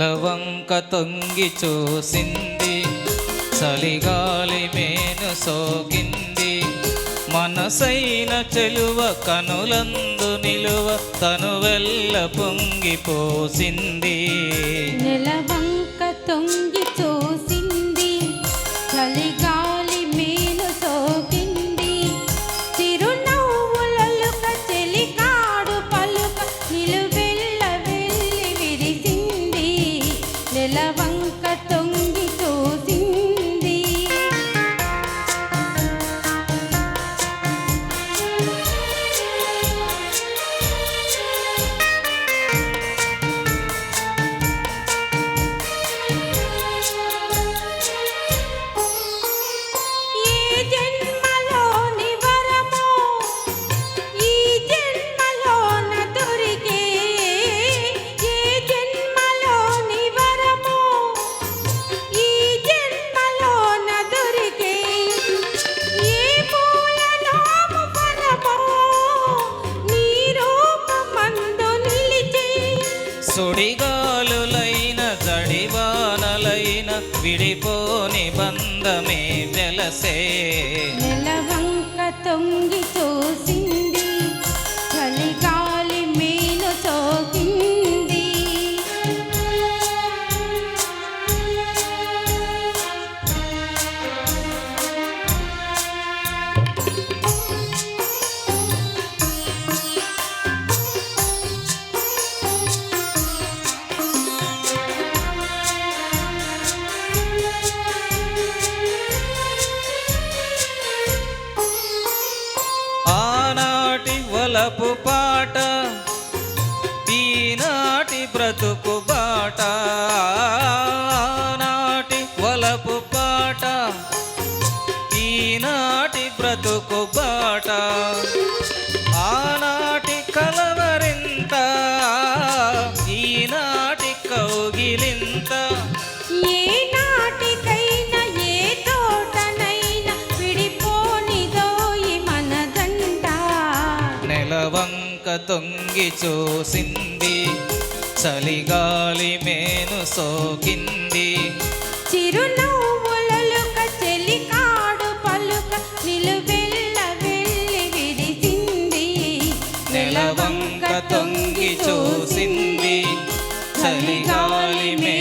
నెలవంక తొంగి చూసింది, చలిగాలి మేను సోకింది. మనసైన చెలువ కనులందు నిలువ తనువెల్ల పొంగిపోసింది. నెలవంక తొంగి చూసింది, చలిగాలి మేను సోకింది. చిరునవ్వులలుక చెలికాడు పలుక నిలువెల్ల వెళ్ళి విరిసింది. నెలవంక తొంగి చూసింది. సుడిగాలులైన జడివానలైన విడిపోని బంధమే వెలసే. నెలవంక తొంగి చూసింది, చలిగాలి మేను సోకింది. ఆనాటి వలపు పాట, ఈనాటి బ్రతుకు బాట. ఆనాటి వలపు పాట, ఈనాటి బ్రతుకు బాట. ఆనాటి కలవరింత, ఈనాటి కౌగిలింత. ఏ నాటికైనా ఏ తోటనైనా విడిపోనిదోయి మనదంట. నెలవంక తొంగి చూసింది, చలిగాలి మేను సోకింది. చిరునవ్వులలుక చెలికాడు పలుక నిలువెల్ల వెళ్ళి విరిసింది. నెలవంక తొంగి చూసింది, చలిగాలి మే